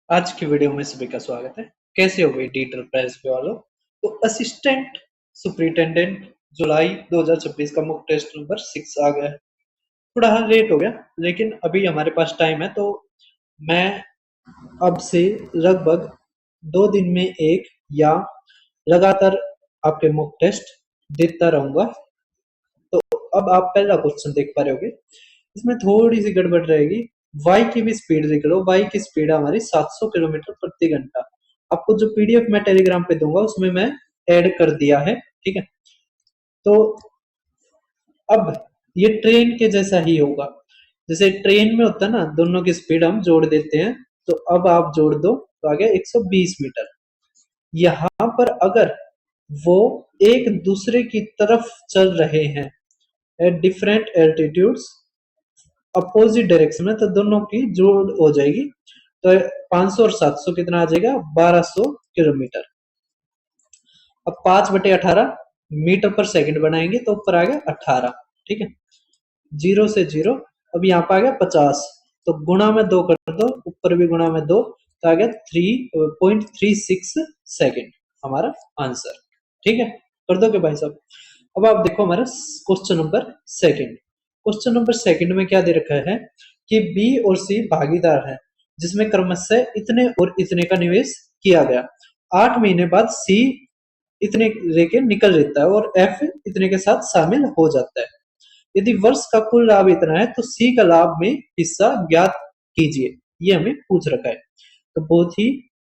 आज की वीडियो में सभी का स्वागत है। कैसे हो गई डीटर प्रेस पे वालों। तो असिस्टेंट सुपरिटेंडेंट जुलाई 2026 का मुख्य टेस्ट नंबर 6 आ गया है। थोड़ा लेट हो गया लेकिन अभी हमारे पास टाइम है, तो मैं अब से लगभग 2 दिन में एक या लगातार आपके मुख्य टेस्ट देता रहूंगा। तो अब आप पहला क्वेश्चन देख पा रहे होगे, इसमें थोड़ी सी गड़बड़ रहेगी। वाई की भी स्पीड देख लो, वाई की स्पीड है हमारी 700 किलोमीटर प्रति घंटा। आपको जो पीडीएफ मैं टेलीग्राम पे दूंगा उसमें मैं ऐड कर दिया है, ठीक है। तो अब ये ट्रेन के जैसा ही होगा, जैसे ट्रेन में होता है ना, दोनों की स्पीड हम जोड़ देते हैं। तो अब आप जोड़ दो तो आ गया 120 मीटर। यहाँ पर अगर वो एक दूसरे की तरफ चल रहे हैं at different altitudes opposite direction में, तो दोनों की जोड़ हो जाएगी। तो 500 और 700 कितना आ जाएगा, 1200 किलोमीटर। अब 5/18 मीटर पर सेकंड बनाएंगे तो ऊपर आ गया 18, ठीक है। जीरो से जीरो, अब यहाँ पे आ गया 50, तो गुणा में 2 कर दो, ऊपर भी गुणा में 2, तो आ गया 3.36 सेकेंड हमारा आंसर, ठीक है। कर दो के भाई साहब। अब आप देखो हमारा question number second. Question number second में क्या दे रखा है कि बी और सी भागीदार हैं जिसमें क्रमशः इतने और इतने का निवेश किया गया। 8 महीने बाद सी इतने लेके निकल लेता है और एफ इतने के साथ शामिल हो जाता है। यदि वर्ष का कुल लाभ इतना है तो सी का लाभ में हिस्सा ज्ञात कीजिए, ये हमें पूछ रखा है। तो बहुत ही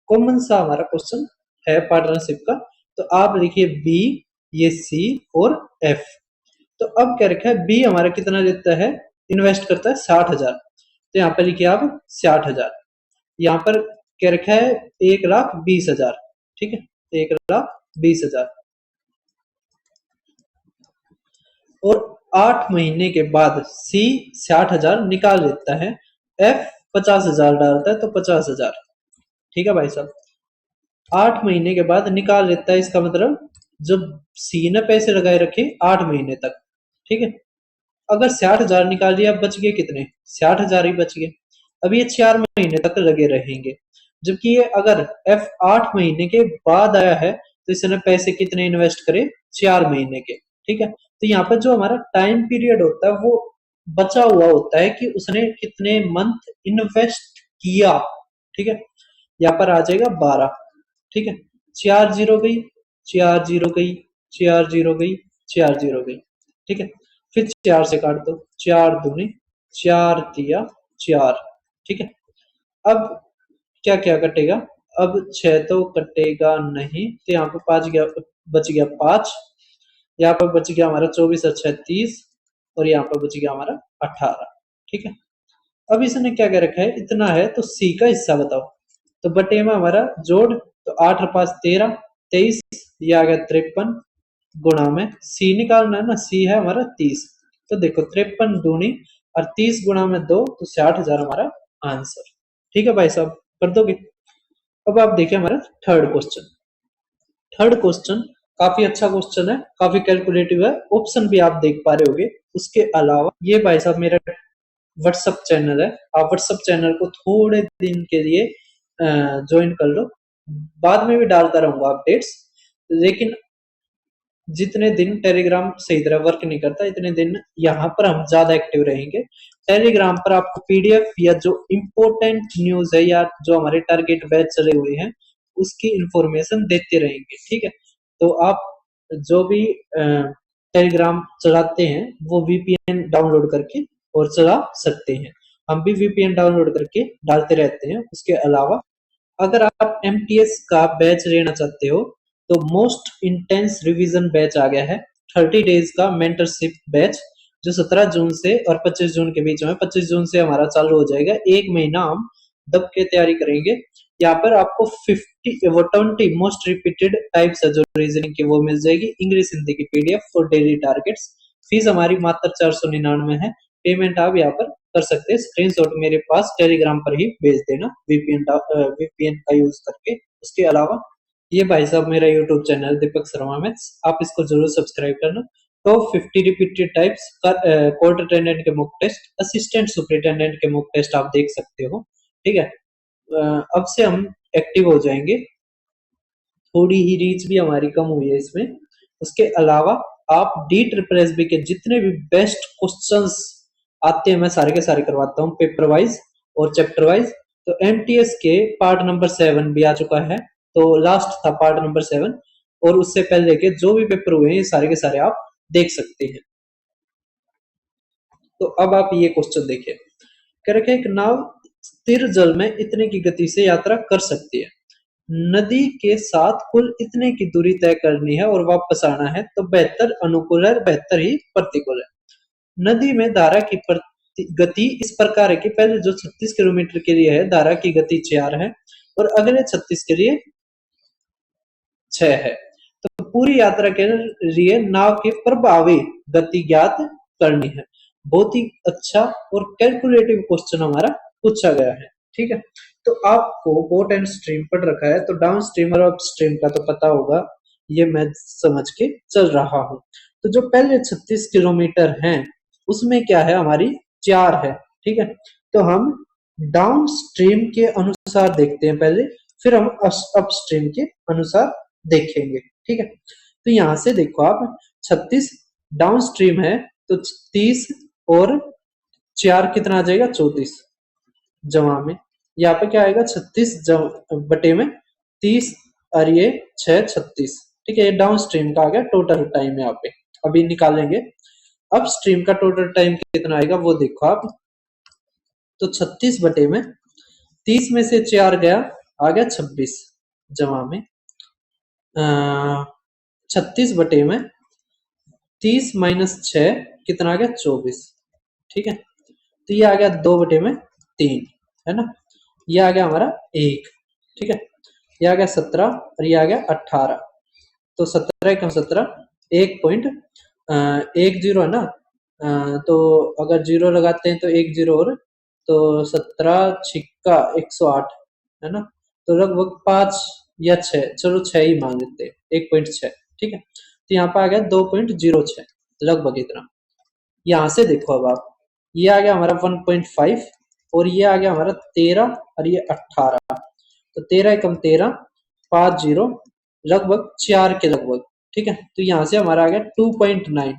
कॉमन सा हमारा क्वेश्चन है पार्टनरशिप का। तो आप लिखिए बी, ये सी और एफ। तो अब क्या रखा है, बी हमारा कितना लेता है, इन्वेस्ट करता है 60,000। तो यहाँ पर लिखिए आप 60,000। यहाँ पर क्या रखा है, 1,20,000, ठीक है, 1,20,000। और 8 महीने के बाद सी 60,000 निकाल लेता है, एफ 50,000 डालता है तो 50,000, ठीक है भाई साहब। 8 महीने के बाद निकाल लेता है, इसका मतलब जब सी ने पैसे लगाए रखे 8 महीने तक, ठीक है। अगर 60,000 निकाल लिया, बच गए कितने, 60,000 ही बच गए। अब ये 4 महीने तक लगे रहेंगे, जबकि ये अगर एफ 8 महीने के बाद आया है तो इसने पैसे कितने इन्वेस्ट करे, 4 महीने के, ठीक है। तो यहाँ पर जो हमारा टाइम पीरियड होता है वो बचा हुआ होता है कि उसने कितने मंथ इन्वेस्ट किया, ठीक है। यहाँ पर आ जाएगा 12, ठीक है। 4 जीरो गई, 4 जीरो गई, 4 जीरो गई, 4 जीरो गई, ठीक है। फिर 4 से काट दो, 4 दूनी 4 तिया 4, ठीक है। अब क्या क्या कटेगा, अब 6 तो कटेगा नहीं, तो यहाँ पे 5 गया, बच गया 5। यहाँ पर बच गया हमारा 24 और 36, और यहाँ पर बच गया हमारा 18, ठीक है। अब इसने क्या क्या रखा है, इतना है तो सी का हिस्सा बताओ। तो बटे में हमारा जोड़, तो 8 और 5 13, 23, ये आ गया 53, गुणा में सी निकालना है ना, सी है हमारा 30। तो देखो 53 दूनी और 30 गुणा में 2, तो 60,000 हमारा आंसर, ठीक है भाई साहब, कर दोगे। अब आप देखिए हमारा थर्ड क्वेश्चन। थर्ड क्वेश्चन काफी अच्छा क्वेश्चन है, काफी कैलकुलेटिव है, ऑप्शन भी आप देख पा रहे होगे। उसके अलावा ये भाई साहब मेरा व्हाट्सअप चैनल है, आप व्हाट्सअप चैनल को थोड़े दिन के लिए ज्वाइन कर लो। बाद में भी डालता रहूंगा अपडेट्स, लेकिन जितने दिन टेलीग्राम सही तरह वर्क नहीं करता इतने दिन यहाँ पर हम ज्यादा एक्टिव रहेंगे। टेलीग्राम पर आपको पीडीएफ या जो इम्पोर्टेंट न्यूज है या जो हमारे टारगेट बैच चले हुए हैं उसकी इंफॉर्मेशन देते रहेंगे, ठीक है। तो आप जो भी टेलीग्राम चलाते हैं वो वीपीएन डाउनलोड करके और चला सकते हैं। हम भी वीपीएन डाउनलोड करके डालते रहते हैं। उसके अलावा अगर आप एमटीएस का बैच लेना चाहते हो तो मोस्ट इंटेंस रिवीजन बैच आ गया है, 30 डेज का मेंटरशिप बैच, जो 17 जून से और 25 जून के बीच में, 25 जून से हमारा चालू हो जाएगा। 1 महीना हम दब के तैयारी करेंगे। यहाँ पर आपको 20 मोस्ट रिपीटेड टाइप्स है जो रीजनिंग की, वो मिल जाएगी, इंग्लिश हिंदी की पीडीएफ और डेली टारगेट्स। फीस हमारी मात्र 499 है। पेमेंट आप यहाँ पर कर सकते हैं, स्क्रीनशॉट मेरे पास टेलीग्राम पर ही भेज देना वीपीएन का यूज करके। उसके अलावा ये भाई साहब मेरा YouTube channel Deepak Sharma maths, आप इसको जरूर सब्सक्राइब करना। तो 50 रिपीटेड टाइप्स कोर्ट अटेंडेंट के मॉक टेस्ट, असिस्टेंट सुपरिटेंडेंट के मॉक टेस्ट आप देख सकते हो, ठीक है। अब से हम एक्टिव हो जाएंगे, थोड़ी ही रीच भी हमारी कम हुई है इसमें। उसके अलावा आप डी ट्रिपल एस बी के जितने भी बेस्ट क्वेश्चंस आते हैं मैं सारे के सारे करवाता हूँ, पेपर वाइज और चैप्टर वाइज। तो एमटीएस के पार्ट नंबर 7 भी आ चुका है, तो लास्ट था पार्ट नंबर 7, और उससे पहले के जो भी पेपर हुए हैं ये सारे के सारे आप देख सकते हैं। तो अब आप ये क्वेश्चन देखिए, कह रखे एक नाव स्थिर जल में इतने की गति से यात्रा कर सकती है, नदी के साथ कुल इतने की दूरी तय करनी है और वापस आना है, तो बेहतर अनुकूल है, बेहतर ही प्रतिकूल है। नदी में धारा की गति इस प्रकार है कि पहले जो 36 किलोमीटर के लिए है धारा की गति 4 है और अगले 36 के लिए 6 है। तो पूरी यात्रा के लिए नाव की प्रभावी गति ज्ञात करनी है। बहुत ही अच्छा और कैलकुलेटिव क्वेश्चन हमारा पूछा गया है। ठीक है, तो आपको बोट एंड स्ट्रीम पढ़ रखा है, तो डाउन स्ट्रीम और अप स्ट्रीम का तो पता होगा, ये मैं समझ के चल रहा हूँ। तो जो पहले 36 किलोमीटर हैं उसमें क्या है, हमारी 4 है। ठीक है, तो हम डाउन स्ट्रीम के अनुसार देखते हैं पहले, फिर हम अप स्ट्रीम के अनुसार देखेंगे। ठीक है, तो यहां से देखो आप, 36 डाउन स्ट्रीम है, तो 30 और 4 कितना आ जाएगा, 34 जमा में, यहाँ पे क्या आएगा 36 बटे में 30 और ये 6 36। ठीक है, ये डाउन स्ट्रीम का आ गया टोटल टाइम यहाँ पे। अभी निकालेंगे अप स्ट्रीम का टोटल टाइम कितना आएगा वो देखो आप, तो 36 बटे में 30 में से 4 गया, आ गया 26 जमा में 36 बटे में 30 माइनस 6 कितना आ गया, 24। ठीक है, तो ये आ गया 2 बटे में 3, है ना, ये आ गया हमारा 1। ठीक है, ये आ गया 17 और ये आ गया 18, तो 17 कम 17 1.10 है ना, तो अगर जीरो लगाते हैं तो एक जीरो और, तो 17 छिक्का 108, है ना, तो लगभग 5 या 6, चलो 6 ही मान लेते हैं, 1.6। ठीक है, तो यहाँ पे आ गया 2.06, लगभग इतना। यहाँ से देखो अब आप, ये आ गया हमारा 1.5 और ये आ गया हमारा 13 और ये 18, तो 13 एकम 13, 5 जीरो, लगभग 4 के लगभग। ठीक है, तो यहाँ से हमारा आ गया 2.9।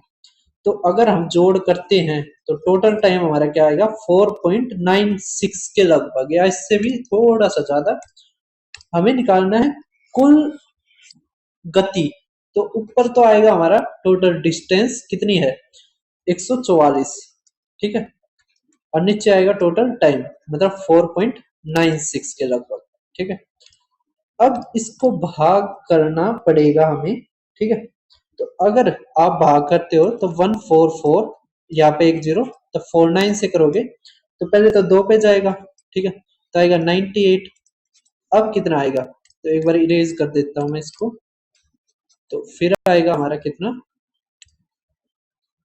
तो अगर हम जोड़ करते हैं तो टोटल टाइम हमारा क्या आएगा, 4.96 के लगभग, या इससे भी थोड़ा सा ज्यादा हमें निकालना है कुल गति। तो ऊपर तो आएगा हमारा टोटल डिस्टेंस कितनी है, 144। ठीक है, और नीचे आएगा टोटल टाइम, मतलब 4.96 के लगभग। ठीक है, अब इसको भाग करना पड़ेगा हमें। ठीक है, तो अगर आप भाग करते हो तो 144, यहाँ पे 1 0, तो 49 से करोगे तो पहले तो 2 पे जाएगा। ठीक है, तो आएगा 98। अब कितना आएगा, तो एक बार इरेज कर देता हूं मैं इसको, तो फिर आएगा हमारा कितना,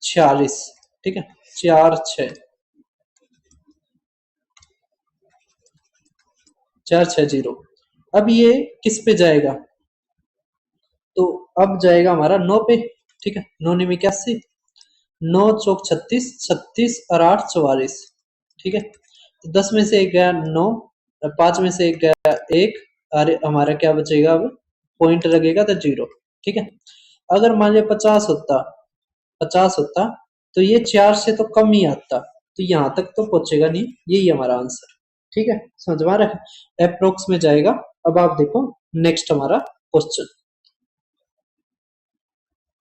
46। ठीक है, 4 6 4 6 0। अब ये किस पे जाएगा, तो अब जाएगा हमारा 9 पे। ठीक है, 9 9 81, 9 चौक 36, 36 और 8 44। ठीक है, तो 10 में से एक गया 9, 5 में से एक गया 1, और हमारा क्या बचेगा, अब पॉइंट लगेगा तो 0। ठीक है, अगर मान लिया 50 होता, 50 होता तो ये 4 से तो कम ही आता, तो यहां तक तो पहुंचेगा नहीं, यही हमारा आंसर। ठीक है, समझ में आ रहा है, अप्रोक्स में जाएगा। अब आप देखो नेक्स्ट हमारा क्वेश्चन,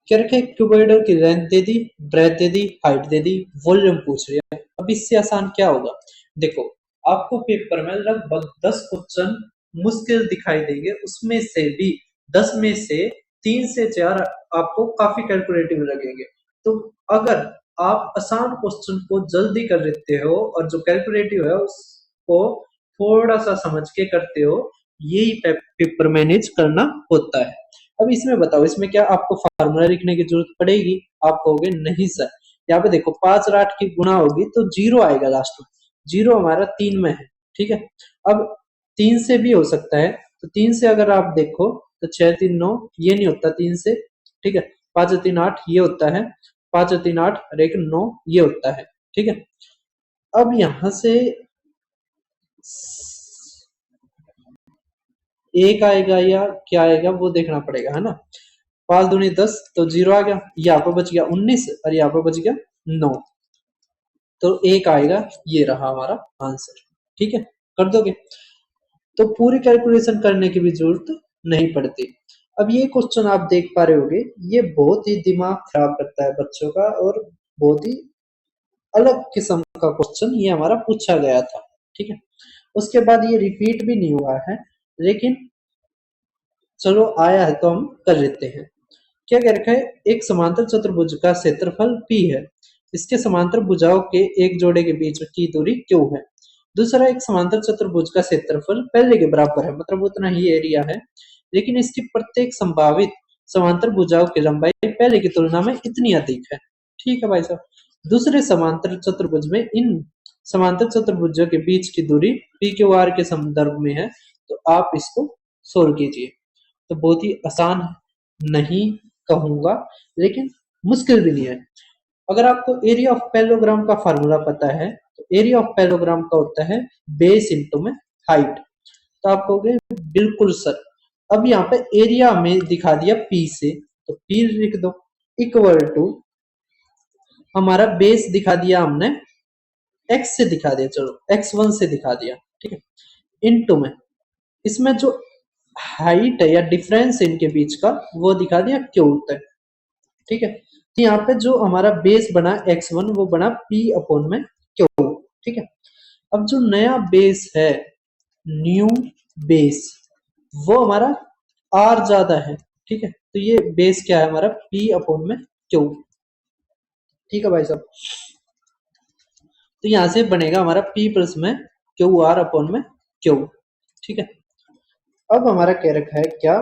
क्या रखे, क्यूबॉइडल की लेंथ दे दी, ब्रेथ दे दी, हाइट दे दी, वॉल्यूम पूछ रही है। अब इससे आसान क्या होगा, देखो आपको पेपर में लगभग 10 क्वेश्चन मुश्किल दिखाई देंगे, उसमें से भी 10 में से 3 से 4 आपको काफी कैलकुलेटिव लगेंगे। तो अगर आप आसान क्वेश्चन को जल्दी कर लेते हो और जो कैलकुलेटिव है उसको थोड़ा सा समझ के करते हो, यही पेपर मैनेज करना होता है। अब इसमें बताओ, इसमें क्या आपको फार्मूला लिखने की जरूरत पड़ेगी, आप कहोगे नहीं सर। यहाँ पे देखो 5 और 8 की गुणा होगी तो 0 आएगा लास्ट में, 0 हमारा 3 में है। ठीक है, अब 3 से भी हो सकता है, तो 3 से अगर आप देखो तो 6 3 9, ये नहीं होता 3 से। ठीक है, 5 3 8 ये होता है, 5 3 8 और 1 9 ये होता है। ठीक है, अब यहां से एक आएगा या क्या आएगा वो देखना पड़ेगा, है ना। 5 दूनी 10 तो 0 आ गया, यहाँ पर बच गया 19 और यहाँ पर बच गया 9, तो एक आएगा, ये रहा हमारा आंसर। ठीक है, कर दोगे तो पूरी कैलकुलेशन करने की भी जरूरत नहीं पड़ती। अब ये क्वेश्चन आप देख पा रहे होगे, ये बहुत ही दिमाग खराब करता है बच्चों का, और बहुत ही अलग किस्म का क्वेश्चन ये हमारा पूछा गया था। ठीक है, उसके बाद ये रिपीट भी नहीं हुआ है, लेकिन चलो आया है तो हम कर लेते हैं। क्या कह रखा है, एक समांतर चतुर्भुज का क्षेत्रफल P है, इसके समांतर भुजाओं के एक जोड़े के बीच की दूरी Q है। दूसरा, एक समांतर चतुर्भुज का क्षेत्रफल पहले के बराबर है, मतलब उतना ही एरिया है, लेकिन इसकी प्रत्येक संभावित समांतर भुजाओं की लंबाई पहले की तुलना में इतनी अधिक है। ठीक है भाई साहब, दूसरे समांतर चतुर्भुज में इन समांतर चतुर्भुजों के बीच की दूरी पी क्यू आर के संदर्भ में है, तो आप इसको सोल्व कीजिए। तो बहुत ही आसान, नहीं कहूंगा लेकिन मुश्किल भी नहीं है। अगर आपको एरिया ऑफ पैरेललोग्राम का फार्मूला पता है, तो एरिया ऑफ पैरेललोग्राम का होता है बेस इंटू में हाइट। तो आप कहोगे बिल्कुल सर, अब यहाँ पे एरिया में दिखा दिया पी से, तो पी लिख दो, इक्वल टू हमारा बेस दिखा दिया हमने एक्स से दिखा दिया, चलो x1 से दिखा दिया, ठीक है, इनटू में इसमें जो हाइट है या डिफरेंस इनके बीच का वो दिखा दिया क्यू तक। ठीक है, तो यहाँ पे जो हमारा बेस बना x1 वो बना p अपॉन में क्यू। ठीक है, अब जो नया बेस है, न्यू बेस, वो हमारा r ज्यादा है। ठीक है, तो ये बेस क्या है हमारा p अपॉन में क्यू। ठीक है भाई साहब, तो यहां से बनेगा हमारा p प्लस में क्यू आर अपॉन में क्यू। ठीक है, अब हमारा क्या रखा है, क्या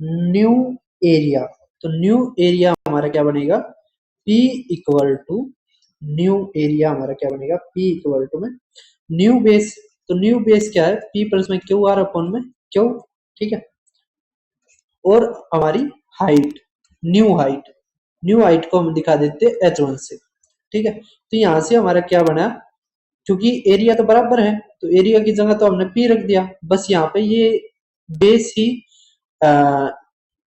न्यू एरिया, तो न्यू एरिया हमारा क्या बनेगा, P equal to new area हमारा क्या बनेगा, P इक्वल टू में न्यू बेस, तो न्यू बेस क्या है P प्लस में क्यू आर अपॉन में क्यू। ठीक है, और हमारी हाइट, न्यू हाइट को हम दिखा देते h1 से। ठीक है, तो यहां से हमारा क्या बना, क्योंकि एरिया तो बराबर है तो एरिया की जगह तो हमने P रख दिया, बस यहाँ पे ये बेस ही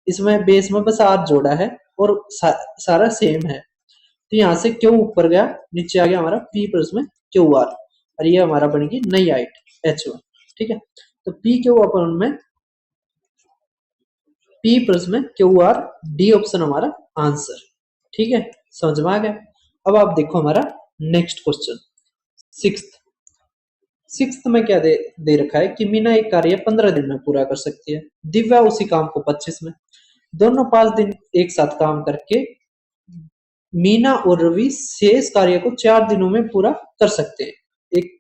इसमें बेस में बस आर जोड़ा है और सारा सेम है, तो यहाँ से क्यू ऊपर गया, नीचे आ गया हमारा P प्लस में क्यू आर, और ये हमारा बनेगी नई हाइट h1। ठीक है, तो P क्यू अपन में P प्लस में क्यू आर, डी ऑप्शन हमारा आंसर। ठीक है, समझ में आ गया। अब आप देखो हमारा नेक्स्ट क्वेश्चन, सिक्स्थ में क्या दे रखा है कि मीना एक कार्य 15 दिन में पूरा कर सकती है, दिव्या उसी काम को 25 में। दोनों 5 दिन एक साथ काम करके मीना और रवि शेष कार्य को 4 दिनों में पूरा कर सकते हैं। एक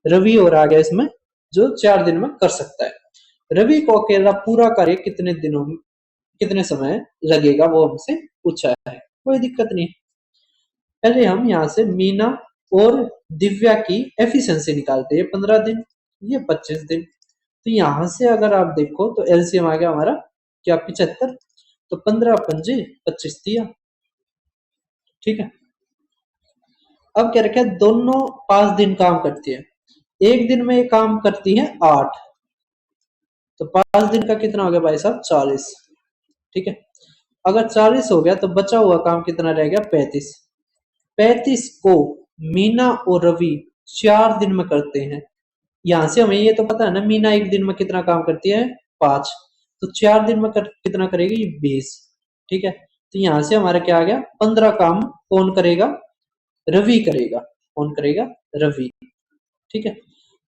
रवि और आ गया इसमें जो 4 दिन में कर सकता है। रवि को अकेला पूरा कार्य कितने दिनों में, कितने समय लगेगा वो हमसे पूछा है। कोई दिक्कत नहीं, पहले हम यहाँ से मीना और दिव्या की एफिशिएंसी निकालते हैं। 15 दिन, ये 25 दिन, तो यहां से अगर आप देखो तो एलसीएम आ गया हमारा क्या 75, तो 15 पंजे 25 दिया। ठीक है, अब क्या रखा है, दोनों 5 दिन काम करती है, एक दिन में काम करती है 8, तो 5 दिन का कितना हो गया भाई साहब 40। ठीक है, अगर 40 हो गया तो बचा हुआ काम कितना रह गया 35। 35 को मीना और रवि 4 दिन में करते हैं। यहां से हमें ये तो पता है ना, मीना एक दिन में कितना काम करती है 5, तो 4 दिन में कितना करेगी 20। ठीक है, तो यहां से हमारा क्या आ गया, 15 काम कौन करेगा, रवि करेगा। कौन करेगा, रवि। ठीक है,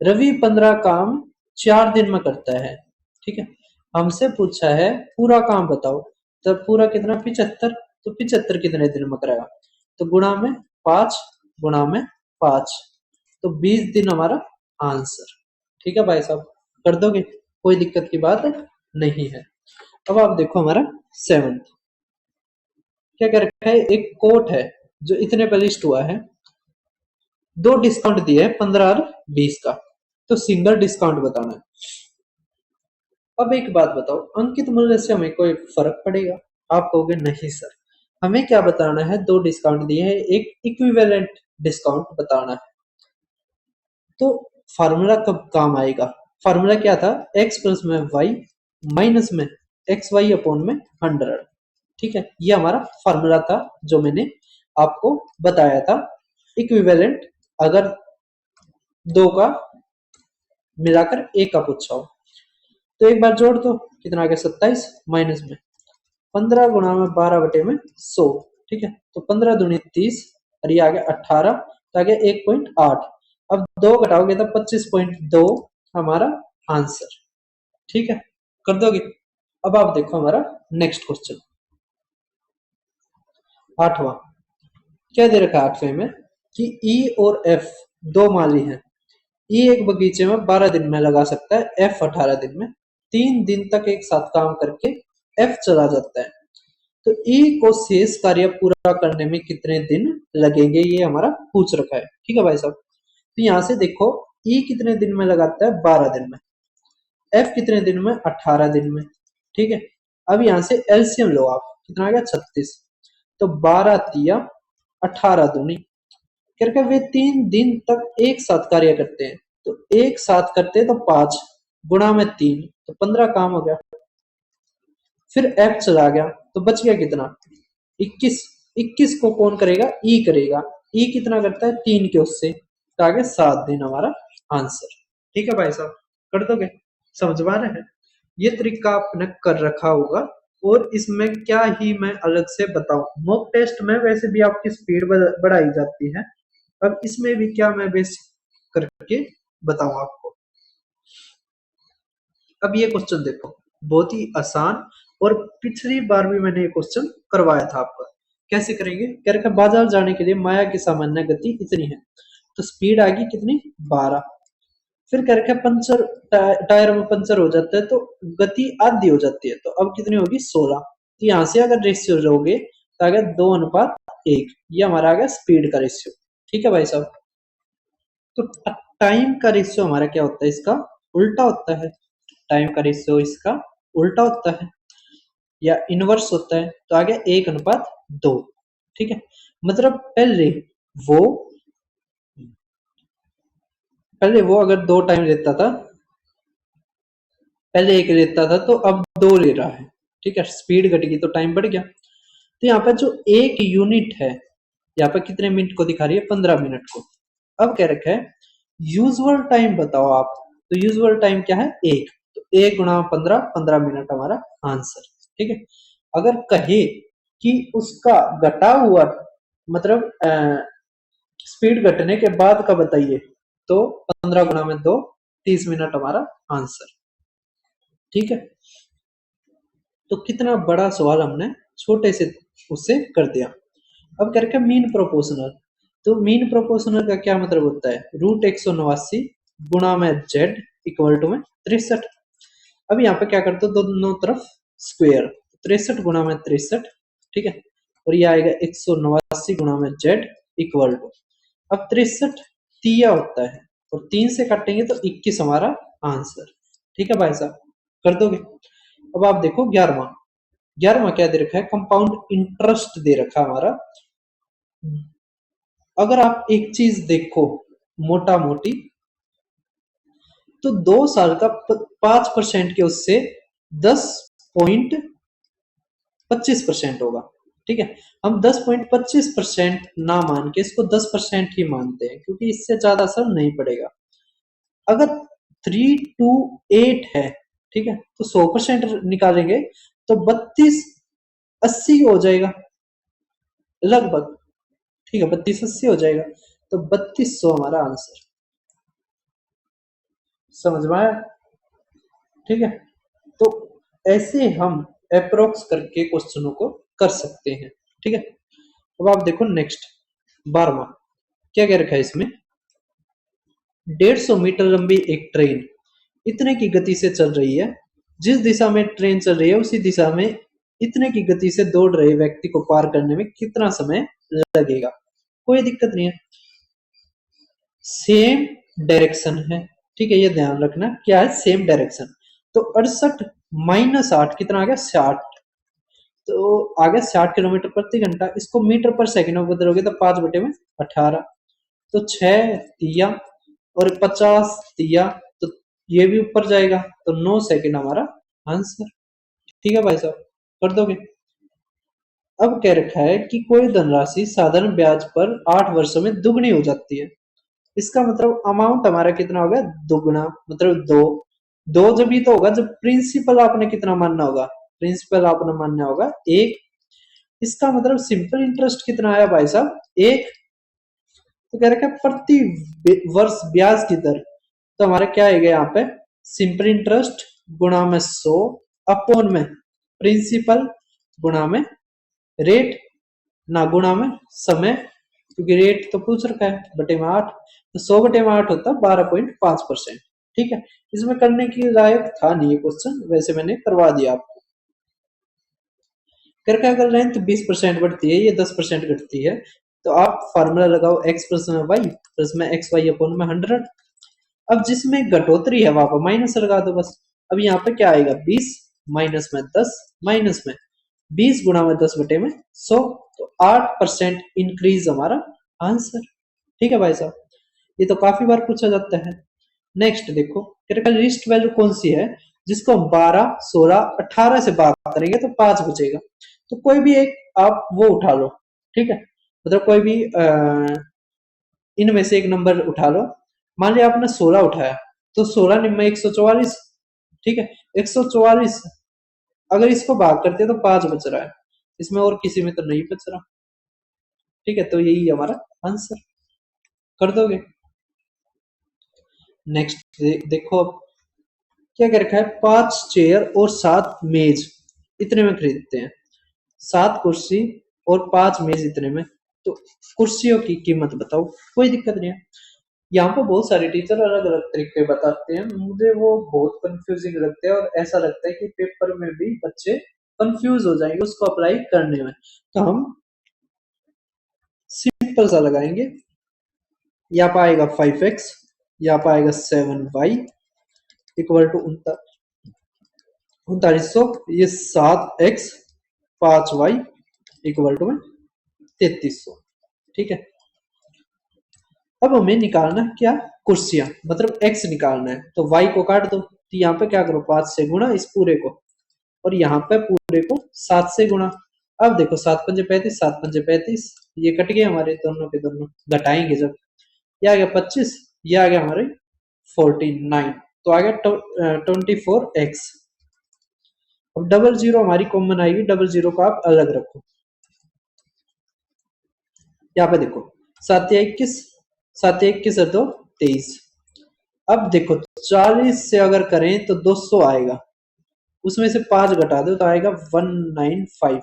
रवि 15 काम 4 दिन में करता है। ठीक है, हमसे पूछा है पूरा काम बताओ, तो पूरा कितना 75, तो 75 कितने दिन में करेगा, तो गुणा में 5, गुणा में 5, तो 20 दिन हमारा आंसर। ठीक है भाई साहब, कर दोगे, कोई दिक्कत की बात नहीं है। अब आप देखो हमारा 7th, क्या कर रखा है, एक कोट है जो इतने पे लिस्ट हुआ है, दो डिस्काउंट दिए है 15 और 20 का, तो सिंगल डिस्काउंट बताना है। अब एक बात बताओ, अंकित मूल्य से हमें कोई फर्क पड़ेगा, आप कहोगे नहीं सर, हमें क्या बताना है, दो डिस्काउंट दिए हैं, एक इक्विवेलेंट डिस्काउंट बताना है। तो फार्मूला कब काम आएगा, फार्मूला क्या था, x प्लस में y माइनस में एक्स वाई अपॉन में 100। ठीक है, ये हमारा फार्मूला था जो मैंने आपको बताया था। इक्विवेलेंट अगर दो का मिलाकर एक का पूछा हो तो एक बार जोड़ दो, कितना आ गया 27 माइनस में 15 गुणा में 12 बटे में 100। ठीक है, तो 15 दूनी 30 और ये आ गया 18, तो आ गया 1.8। अब दो घटाओगे तो 25.2 हमारा आंसर। ठीक है, कर दोगे। अब आप देखो हमारा नेक्स्ट क्वेश्चन, आठवां। क्या दे रखा है आठवें में कि ई और एफ दो माली हैं। ई एक बगीचे में 12 दिन में लगा सकता है, एफ 18 दिन में। 3 दिन तक एक साथ काम करके एफ चला जाता है, तो ई को शेष कार्य पूरा करने में कितने दिन लगेंगे, ये हमारा पूछ रखा है। ठीक है भाई साहब, तो यहां से देखो ई कितने दिन में लगाता है 12 दिन में, एफ कितने दिन में 18 दिन में। ठीक है, अब यहां से एलसीएम लो आप, कितना आ गया 36, तो 12 तिया 18 दूनी करके वे 3 दिन तक एक साथ कार्य करते हैं, तो एक साथ करते हैं तो 5 गुणा में 3 तो 15 काम हो गया। फिर एफ चला गया तो बच गया कितना 21। 21 को कौन करेगा, ई करेगा। ई कितना करता है 3 के उससे, तो आगे 7 दिन हमारा आंसर। ठीक है भाई साहब, कर दोगे, समझ पा रहे हैं। ये तरीका आपने कर रखा होगा, और इसमें क्या ही मैं अलग से बताऊं, मॉक टेस्ट में वैसे भी आपकी स्पीड बढ़ाई जाती है, अब इसमें भी क्या मैं बेसिक करके बताऊं आपको। अब ये क्वेश्चन देखो, बहुत ही आसान, और पिछली बार भी मैंने ये क्वेश्चन करवाया था आपका। कैसे करेंगे, कह रखा बाजार जाने के लिए माया की सामान्य गति इतनी है, तो स्पीड आएगी कितनी 12। फिर कह रखा पंचर, टायर में पंचर हो जाता है तो गति आधी हो जाती है, तो अब कितनी होगी 16। तो यहाँ से अगर रेशियो लोगे तो आ गया 2:1, ये हमारा आ गया स्पीड का रेशियो। ठीक है भाई साहब, तो टाइम का रेशियो हमारा क्या होता है, इसका उल्टा होता है। टाइम का रेशियो इसका उल्टा होता है या इनवर्स होता है, तो आ गया 1:2। ठीक है, मतलब वो पहले वो अगर 2 टाइम लेता था, पहले 1 लेता था तो अब 2 ले रहा है। ठीक है, स्पीड घट गई तो टाइम बढ़ गया। तो यहाँ पर जो एक यूनिट है, यहाँ पर कितने मिनट को दिखा रही है 15 मिनट को। अब क्या रखा है यूजुअल टाइम बताओ आप, तो यूजुअल टाइम क्या है 1, तो 1 गुणा 15, 15 मिनट हमारा आंसर। ठीक है, अगर कहे कि उसका घटा हुआ मतलब स्पीड घटने के बाद का बताइए, तो 15 गुणा में 2 30 मिनट हमारा आंसर। ठीक है, तो कितना बड़ा सवाल हमने छोटे से उससे कर दिया। अब करके मीन प्रोपोर्शनल, तो मीन प्रोपोर्शनल का क्या मतलब होता है, √189 गुणा में जेड इक्वल टू में 63। अब यहाँ पे क्या करते हो दोनों तरफ स्क्वायर, 63 गुणा में 63। ठीक है, और ये आएगा 189 गुणा में जेड इक्वल टू, अब 63 तिया होता है और 3 से काटेंगे तो 21 हमारा आंसर। ठीक है भाई साहब, कर दोगे। अब आप देखो 11वां, 11वां क्या दे रखा है, कंपाउंड इंटरेस्ट दे रखा है हमारा। अगर आप एक चीज देखो मोटा मोटी, तो 2 साल का 5% के उससे 10.25% होगा। ठीक है, हम 10.25% ना मान के इसको 10% ही मानते हैं, क्योंकि इससे ज्यादा असर नहीं पड़ेगा। अगर 328 है, ठीक है, तो 100% निकालेंगे तो 3280 हो जाएगा लगभग। ठीक है, 3280 हो जाएगा, तो 3200 हमारा आंसर। समझ में आया। ठीक है, तो ऐसे हम अप्रोक्स करके क्वेश्चनों को कर सकते हैं। ठीक है, अब आप देखो नेक्स्ट 12वां, क्या कह रखा है इसमें, 150 मीटर लंबी एक ट्रेन इतने की गति से चल रही है, जिस दिशा में ट्रेन चल रही है उसी दिशा में इतने की गति से दौड़ रहे व्यक्ति को पार करने में कितना समय लगेगा। कोई दिक्कत नहीं है, सेम डायरेक्शन है। ठीक है, ये ध्यान रखना क्या है सेम डायरेक्शन। तो 68 - 8 कितना आ गया 60, तो आ गया 60 किलोमीटर प्रति घंटा। इसको मीटर पर सेकंड में बदलोगे तो 5/18, तो 6 तिया और 50 तिया, तो ये भी ऊपर जाएगा, तो 9 सेकंड हमारा आंसर। ठीक है भाई साहब, कर दोगे। अब कह रखा है कि कोई धनराशि साधारण ब्याज पर 8 वर्षों में दुगनी हो जाती है। इसका मतलब अमाउंट हमारा कितना होगा, दुगना, मतलब दो। दो जब ही तो होगा जब प्रिंसिपल आपने कितना मानना होगा, प्रिंसिपल आपने मानना होगा एक। इसका मतलब सिंपल इंटरेस्ट कितना आया भाई साहब, एक। तो कह रखा है प्रति वर्ष ब्याज की दर, तो हमारा क्या आएगा यहाँ पे, सिंपल इंटरेस्ट गुणा में 100 अपॉन में प्रिंसिपल गुणा में रेट, ना गुणा में समय, क्योंकि रेट तो पूछ रखा है बटे में 8, तो 100 बटे में 8 होता है 12.5%। ठीक है, इसमें करने की लायक था नहीं ये क्वेश्चन, वैसे मैंने करवा दिया आपको। करके अगर लेंथ 20% बढ़ती है, ये 10% घटती है, तो आप फार्मूला लगाओ x प्लस में वाई प्लस में एक्स वाई अपॉन में 100। अब जिसमें घटोतरी है वहां पर माइनस लगा दो बस। अब यहाँ पे क्या आएगा, 20 माइनस में 10 माइनस में 20 गुणा में 10 बटे में 100, तो 8% इंक्रीज हमारा आंसर। ठीक है भाई साहब, ये तो काफी बार पूछा जाता है। नेक्स्ट देखो, क्रिटिकल लिस्ट वैल्यू कौन सी है, जिसको हम 12 16 18 से भाग करेंगे तो 5 बचेगा। तो कोई भी एक आप वो उठा लो, ठीक है, मतलब कोई भी इनमें से एक नंबर उठा लो। मान लिया आपने 16 उठाया, तो 16 निम्न 144, ठीक है, 144 अगर इसको भाग करते हैं तो 5 बच रहा है, इसमें और किसी में तो नहीं बच रहा। ठीक है, तो यही हमारा आंसर, कर दोगे। नेक्स्ट देखो, अब क्या कर रखा है, 5 चेयर और 7 मेज इतने में खरीदते हैं, 7 कुर्सी और 5 मेज इतने में, तो कुर्सियों की कीमत बताओ। कोई दिक्कत नहीं है, यहाँ पे बहुत सारे टीचर अलग अलग तरीके बताते हैं, मुझे वो बहुत कंफ्यूजिंग लगते हैं, और ऐसा लगता है कि पेपर में भी बच्चे कंफ्यूज हो जाएंगे उसको अप्लाई करने में। तो हम सिंपल सा लगाएंगे, यहाँ पर आएगा 5x, यहाँ पर आएगा 7y इक्वल टू 3900, ये 7x 5y इक्वल टू में 3300। ठीक है, अब हमें निकालना क्या, कुर्सियां, मतलब x निकालना है, तो y को काट दो, तो यहाँ पे क्या करो, 5 से गुणा इस पूरे को, और यहाँ पे पूरे को 7 से गुणा। अब देखो 7 पंजे 35, 7 पंजे 35, ये कट गए हमारे दोनों के दोनों, घटाएंगे जब, ये आ गया 25, ये आ गया हमारे 49, तो आ गया 24x। अब डबल जीरो हमारी कॉमन आएगी, डबल जीरो को आप अलग रखो। यहाँ पे देखो 7 या 21, 7 या 21 है तो 23। अब देखो 40 से अगर करें तो 200 आएगा, उसमें से 5 घटा दो तो आएगा 195।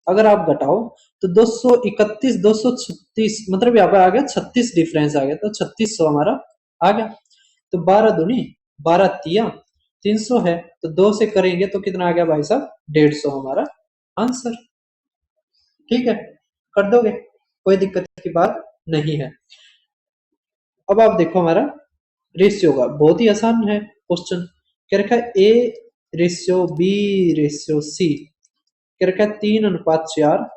अगर आप घटाओ तो 231 236, मतलब यहाँ पे आ गया 36 डिफरेंस आ गया, तो 3600 हमारा आ गया। तो 12 दूनी 12 तिया 300 है, तो 2 से करेंगे तो कितना आ गया भाई साहब, 150 हमारा आंसर। ठीक है, कर दोगे, कोई दिक्कत की बात नहीं है। अब आप देखो हमारा रेशियो का बहुत ही आसान है क्वेश्चन, क्या रखा है, A ratio B ratio C, क्या रखा है 3:4,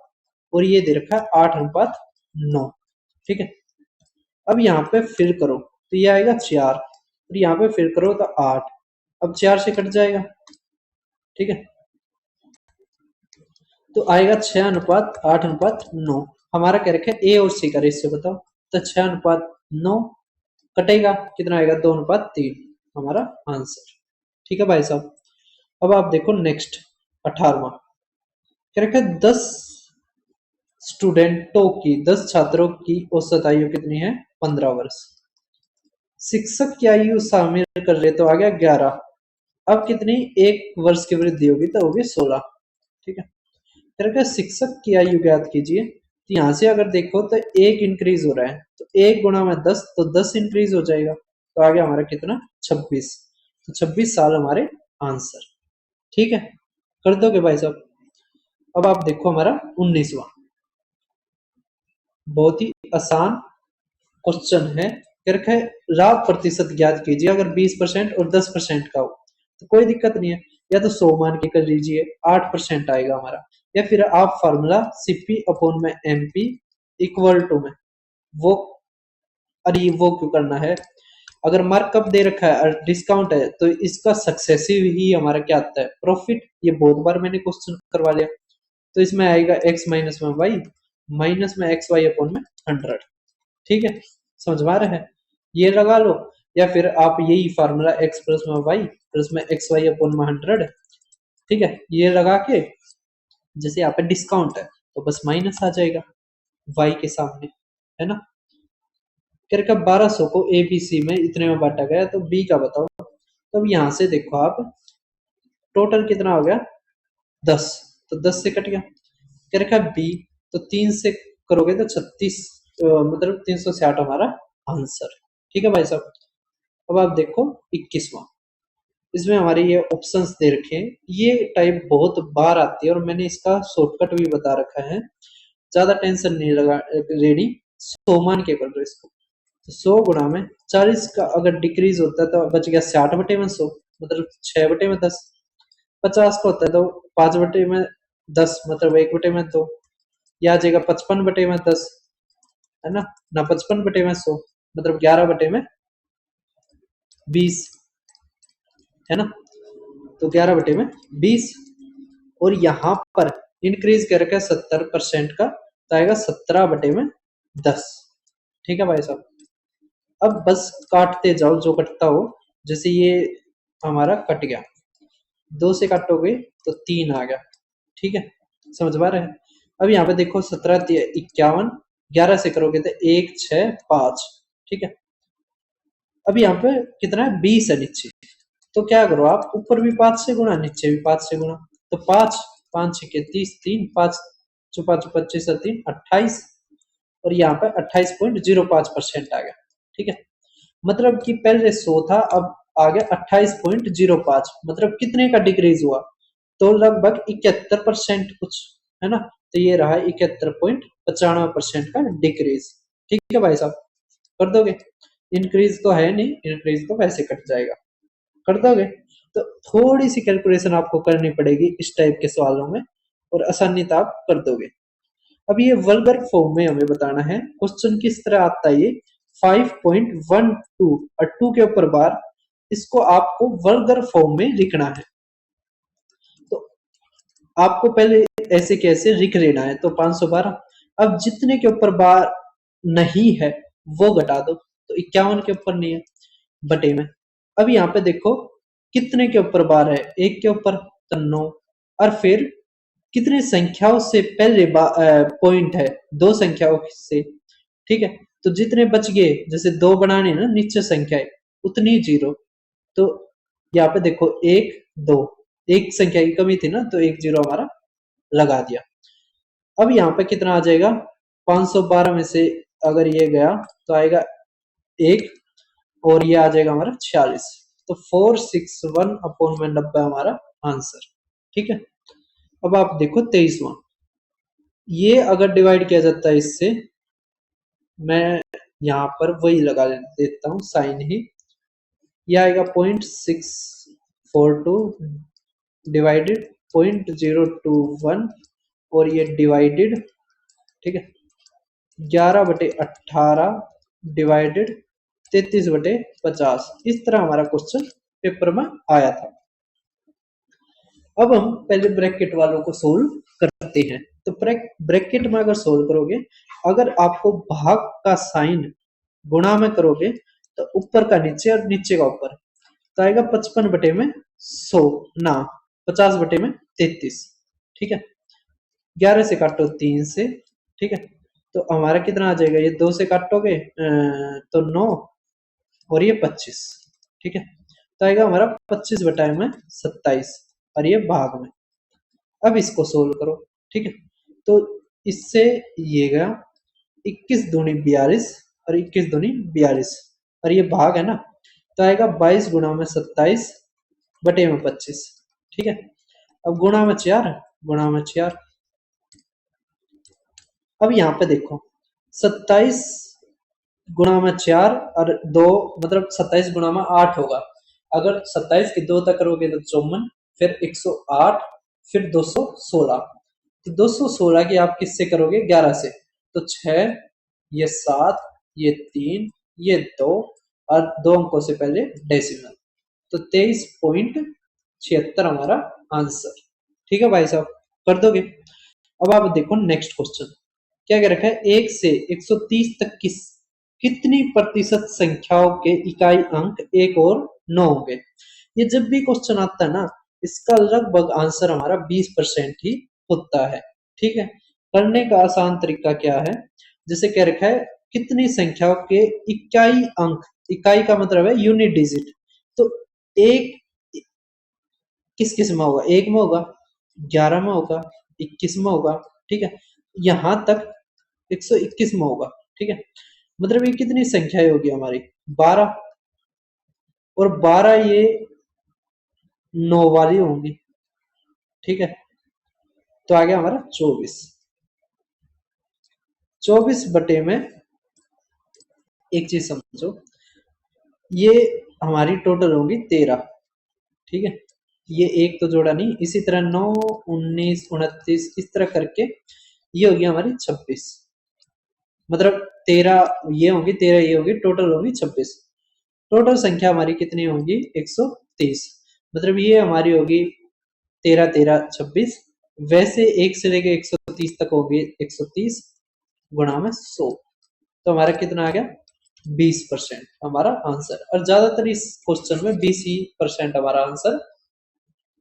और ये दे रखा है 8:9। ठीक है, अब यहाँ पे फिल करो तो ये आएगा 4, और यहाँ पे फिल करो तो 8, अब 4 से कट जाएगा। ठीक है, तो आएगा 6:8:9। हमारा क्या रखा है, ए और सी का रेशियो बताओ, तो 6:9 कटेगा, कितना आएगा, 2:3 हमारा आंसर। ठीक है भाई साहब, अब आप देखो नेक्स्ट 18वां, क्या रखा है, 10 छात्रों की औसत आयु कितनी है, 15 वर्ष। शिक्षक की आयु शामिल कर ले तो आ गया 11, अब कितनी, एक वर्ष की वृद्धि होगी तो होगी 16। ठीक है, फिर क्या, शिक्षक की आयु ज्ञात कीजिए, तो यहाँ से अगर देखो तो एक इंक्रीज हो रहा है, तो एक गुणा में 10, तो 10 इंक्रीज हो जाएगा, तो आ गया हमारा कितना, 26, तो 26 साल हमारे आंसर। ठीक है, कर दोगे भाई साहब। अब आप देखो हमारा 19वां, बहुत ही आसान क्वेश्चन है, क्या रखा है, लाभ प्रतिशत ज्ञात कीजिए अगर 20% और 10% का हो, तो कोई दिक्कत नहीं है, या तो 100 मान के कर लीजिए, 8% आएगा हमारा, या फिर आप फार्मूला सीपी अपॉन में एमपी इक्वल टू में वो, अरे वो क्यों करना है, अगर मार्कअप दे रखा है और डिस्काउंट है तो इसका सक्सेसिव ही हमारा क्या आता है, प्रॉफिट। ये बहुत बार मैंने क्वेश्चन करवा लिया। तो इसमें आएगा x माइनस में वाई, माइनस में एक्स वाई अपॉन में 100। ठीक है, समझ में आ रहा है, ये लगा लो। या फिर आप यही फार्मूला x प्लस में वाई प्लस में एक्स वाई अपॉन में 100, ठीक है, ये लगा के जैसे यहाँ पे डिस्काउंट है तो बस माइनस आ जाएगा y के सामने, है ना। करके 1200 को ए बी सी में इतने में बांटा गया, तो बी का बताओ। तो अब यहाँ से देखो आप, टोटल कितना हो गया 10, तो 10 से कट गया। क्या रखा बी, तो 3 से करोगे तो 36, मतलब 360 हमारा आंसर। ठीक है भाई साहब। अब आप देखो 21वां, इसमें हमारे ये ऑप्शंस दे रखे हैं। ये टाइप बहुत बार आती है और मैंने इसका शॉर्टकट भी बता रखा है, ज्यादा टेंशन नहीं लगा रेडी। 100 मान के कर दो इसको, तो 100 गुणा में 40 का अगर डिक्रीज होता है तो बच गया 60 बटे में 100, मतलब 6 बटे में 10। 50 का होता है तो 5 बटे में 10, मतलब 1 बटे में 2। यह आ जाएगा 55 बटे में 10, है ना, ना 55 बटे में 100, मतलब 11 बटे में 20, है ना। तो 11 बटे में 20, और यहाँ पर इंक्रीज करके 70% का, तो आएगा 17 बटे में 10। ठीक है भाई साहब। अब बस काटते जाओ जो कटता हो, जैसे ये हमारा कट गया, 2 से काटोगे तो 3 आ गया। ठीक है, समझ पा रहे हैं। अब यहाँ पे देखो 17 51, 11 से करोगे तो 1 6 5। ठीक है, अब यहाँ पे कितना है 20 है नीचे, तो क्या करो आप, ऊपर भी 5 से गुणा, नीचे भी 5 से गुणा। तो 5 5 6 30, 3 5 चुपा चुपा 25 3 28, और यहाँ पे 28.05% आ गया। ठीक है, मतलब कि पहले 100 था, अब आ गया 28.05, मतलब कितने का डिक्रीज हुआ, तो लगभग 71% कुछ, है ना। तो ये रहा 71.95% का डिक्रीज। ठीक है भाई साहब, कर दोगे। इंक्रीज तो है नहीं, इंक्रीज तो वैसे कट जाएगा, कर दोगे। तो थोड़ी सी कैलकुलेशन आपको करनी पड़ेगी इस टाइप के सवालों में, और आसानी तो आप कर दोगे। अब ये वल्गर फॉर्म में हमें बताना है, क्वेश्चन किस तरह आता है ये 5.12 और 2 के ऊपर बार, इसको आपको वल्गर फॉर्म में लिखना है। तो आपको पहले ऐसे कैसे लिख लेना है, तो 512, अब जितने के ऊपर बार नहीं है वो घटा दो, तो 51 के ऊपर नहीं है, बटे में। अब यहाँ पे देखो कितने के ऊपर बार है, 1 के ऊपर, तो 9, और फिर कितने संख्याओं से पहले पॉइंट है, 2 संख्याओं से। ठीक है, तो जितने बच गए, जैसे 2 बनाने ना नीचे संख्याएं, उतनी 0। तो यहाँ पे देखो 1 2, एक संख्या की कमी थी ना, तो 1 0 हमारा लगा दिया। अब यहाँ पे कितना आ जाएगा, 512 में से अगर ये गया तो आएगा 1, और ये आ जाएगा हमारा 46, तो 461 अपॉन में 90 हमारा आंसर। ठीक है, अब आप देखो 23वां, ये अगर डिवाइड किया जाता है इससे, मैं यहाँ पर वही लगा देता हूँ साइन ही, ये आएगा 0.642 डिवाइडेड 0.021, और ये डिवाइडेड, ठीक है, 11/18 डिवाइडेड 33/50। इस तरह हमारा क्वेश्चन पेपर में आया था। अब हम पहले ब्रैकेट वालों को सोल्व करते हैं। तो ब्रैकेट में अगर सोल्व करोगे, अगर आपको भाग का साइन गुणा में करोगे, तो ऊपर का नीचे और नीचे का ऊपर, तो आएगा 55 बटे में 100, ना 50 बटे में 33। ठीक है, 11 से काटो 3 से, ठीक है, तो हमारा कितना आ जाएगा, ये 2 से काटोगे तो 9, और ये 25। ठीक है, तो आएगा हमारा 25 बटा में 27, और ये भाग में। अब इसको सोल्व करो। ठीक है, तो इससे ये गया 21 दूनी 42, और 21 दूनी 42, और ये भाग है ना, तो आएगा 22 गुणा में 27 बटे में 25। ठीक है, अब गुणा में 4, गुणा में 4। अब यहाँ पे देखो 27 गुणा में 4 और 2, मतलब 27 गुणा में 8 होगा। अगर 27 की 2 तक करोगे तो 54, फिर 108, फिर 216। तो 216 की आप किससे करोगे, 11 से, तो 6, ये 7, ये 3, ये 2, और 2 अंकों से पहले डेसिमल। तो 23.76 हमारा आंसर। ठीक है भाई साहब, कर दोगे? अब आप देखो नेक्स्ट क्वेश्चन क्या कह रखा है, 1 से 130 तक की कितनी प्रतिशत संख्याओं के इकाई अंक 1 और 9 होंगे। ये जब भी क्वेश्चन आता है ना, इसका लगभग आंसर हमारा 20% ही होता है। ठीक है, करने का आसान तरीका क्या है, जैसे कह रखा है कितनी संख्याओं के इकाई अंक, इकाई का मतलब है यूनिट डिजिट, तो एक किस किस में होगा, 1 में होगा, 11 में होगा, 21 में होगा। ठीक है, यहां तक 121 में होगा। ठीक है, मतलब ये कितनी संख्याएं होगी हमारी, 12, और 12 ये 9 वाली होंगी। ठीक है, तो आ गया हमारा 24। 24 बटे में, एक चीज समझो, ये हमारी टोटल होगी 13। ठीक है, ये एक तो जोड़ा नहीं, इसी तरह 9, 19, 29 इस तरह करके ये होगी हमारी 26। मतलब 13 ये होगी, 13 ये होगी, टोटल होगी 26। टोटल संख्या हमारी कितनी होगी, 130। मतलब ये हमारी होगी 13 13 26। वैसे 1 से लेके 130 तक होगी 130 गुणा में 100, तो हमारा कितना आ गया, 20% हमारा आंसर। और ज्यादातर इस क्वेश्चन में 20 ही परसेंट हमारा आंसर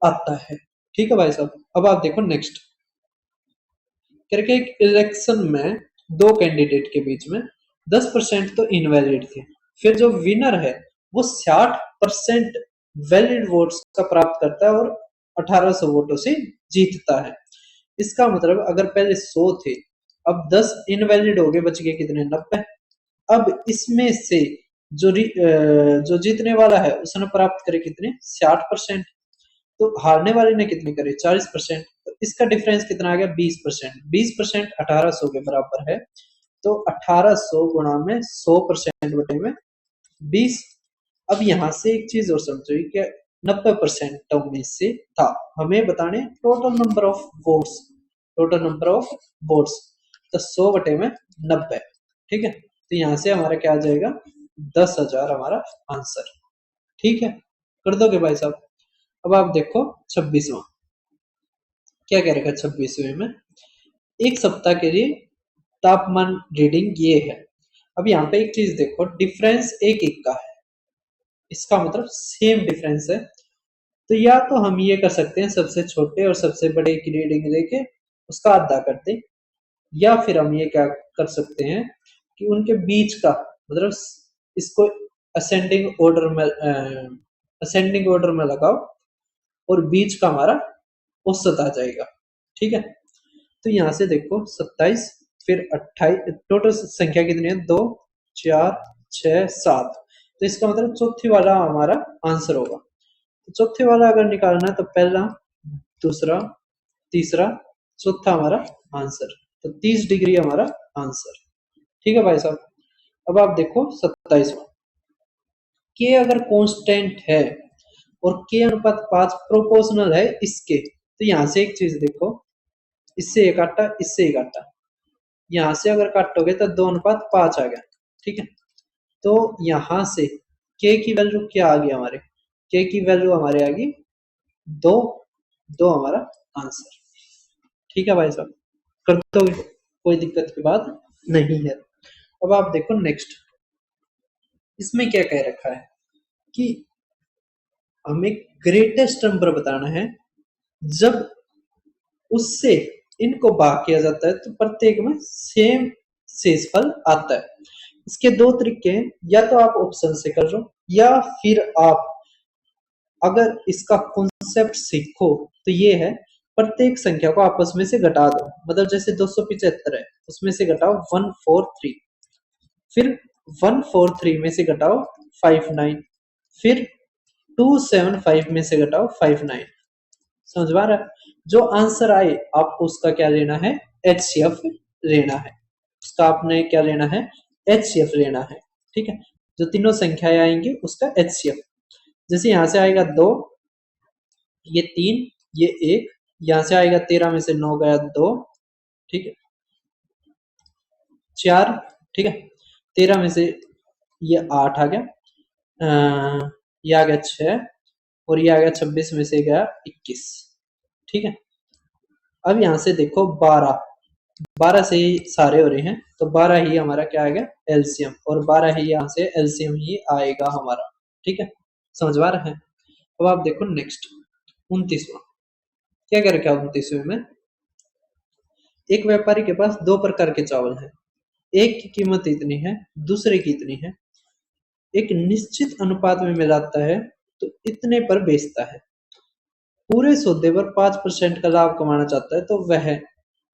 आता है। ठीक है भाई साहब, अब आप देखो नेक्स्ट करके, एक इलेक्शन में 2 कैंडिडेट के बीच में 10% तो इनवैलिड थे, फिर जो विनर है वो 60% वैलिड वोट्स का प्राप्त करता है और 1800 वोटों से जीतता है। इसका मतलब अगर पहले 100 थे, अब 10 इनवैलिड हो गए, बच गए कितने, 90। अब इसमें से जो जीतने वाला है उसने प्राप्त करे कितने, 60%। तो हारने वाले ने कितने करे, 40%। तो इसका डिफरेंस कितना आ गया, 20%। 20% 1800 के बराबर है, तो 1800 गुणा में 100% बटे में 20। अब यहां से एक चीज और समझो कि 90% टर्म में से था, हमें बताने total number of votes, total number of votes, तो 100 बटे में 90। ठीक है, तो यहां से हमारा क्या आ जाएगा, 10,000 हमारा आंसर। ठीक है, कर दोगे भाई साहब? अब आप देखो 26वां क्या कह रखा है, 26वें में एक सप्ताह के लिए तापमान रीडिंग ये है। अब यहाँ पे एक चीज देखो, डिफरेंस एक एक का है, इसका मतलब सेम डिफरेंस है। तो या तो हम ये कर सकते हैं, सबसे छोटे और सबसे बड़े की रीडिंग लेके उसका आधा कर दें, या फिर हम ये क्या कर सकते हैं कि उनके बीच का, मतलब इसको असेंडिंग ऑर्डर में लगाओ और बीच का हमारा औसत आ जाएगा। ठीक है, तो यहां से देखो 27, फिर 28, टोटल संख्या कितनी है, 2, 4, 6, 7। तो इसका मतलब चौथी वाला हमारा आंसर होगा। तो चौथे वाला अगर निकालना है तो पहला, दूसरा, तीसरा, चौथा हमारा आंसर, तो 30 डिग्री हमारा आंसर। ठीक है भाई साहब, अब आप देखो 27वां, के अगर कांस्टेंट है और के अनुपात 5 प्रोपोर्शनल है इसके, तो यहां से एक चीज देखो, इससे एक काटा, इससे एक काटा, यहां से अगर काटोगे तो 2:5 आ गया। ठीक है, तो यहां से के की वैल्यू क्या आ गई हमारे, के की वैल्यू हमारे आ गई 2, 2 हमारा आंसर। ठीक है भाई साहब, कर दो, कोई दिक्कत की बात नहीं है। अब आप देखो नेक्स्ट, इसमें क्या कह रखा है कि हमें ग्रेटेस्ट नंबर बताना है, जब उससे इनको भाग किया जाता है तो प्रत्येक में सेम शेषफल आता है। इसके 2 तरीके हैं, या तो आप ऑप्शन से कर लो, या फिर आप अगर इसका कॉन्सेप्ट सीखो तो ये है, प्रत्येक संख्या को आपस में से घटा दो। मतलब जैसे 275 है, उसमें से घटाओ 143, फिर 143 में से घटाओ 59, फिर 275 में से घटाओ 59। समझ में आ रहा है? जो आंसर आए आपको उसका क्या लेना है, एचसीएफ लेना है। उसका आपने क्या लेना है, एचसीएफ लेना है। ठीक है, जो तीनों संख्याएं आएंगी उसका एचसीएफ। जैसे यहां से आएगा 2, ये 3, ये 1, यहां से आएगा 13 में से 9 गया 2, ठीक है, 4, ठीक है, 13 में से ये 8 आ गया, ये आ गया 6 और ये आ गया 26 में से गया 21। ठीक है, अब यहाँ से देखो 12, 12 से ही सारे हो रहे हैं तो 12 ही हमारा क्या आएगा एलसीएम, और 12 ही यहाँ से एलसीएम ही आएगा हमारा। ठीक है, समझ आ रहा है। अब आप देखो नेक्स्ट 29वां, क्या क्या रखा है 29वें में। एक व्यापारी के पास दो प्रकार के चावल हैं, एक की कीमत इतनी है, दूसरे की इतनी है, एक निश्चित अनुपात में मिलाता है तो इतने पर बेचता है, पूरे सौदे पर 5% का लाभ कमाना चाहता है तो वह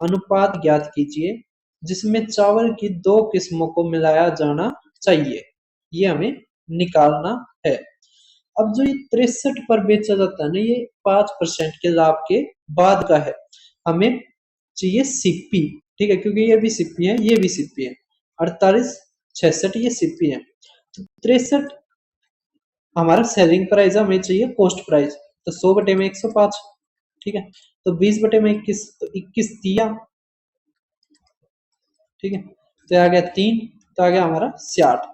अनुपात ज्ञात कीजिए जिसमें चावल की दो किस्मों को मिलाया जाना चाहिए, ये हमें निकालना है। अब जो ये 63 पर बेचा जाता है ना, ये 5% के लाभ के बाद का है, हमें चाहिए सिप्पी। ठीक है, क्योंकि ये भी सिप्पी है, ये भी सिप्पी है। 48, 66 ये सिप्पी है, तो 63 हमारा सेलिंग प्राइस है, हमें चाहिए कॉस्ट प्राइस, तो 100 बटे में 105। ठीक है, तो 20 बटे में 21, तो 21 दिया। ठीक है, तो आ गया 3, तो आ गया हमारा 66।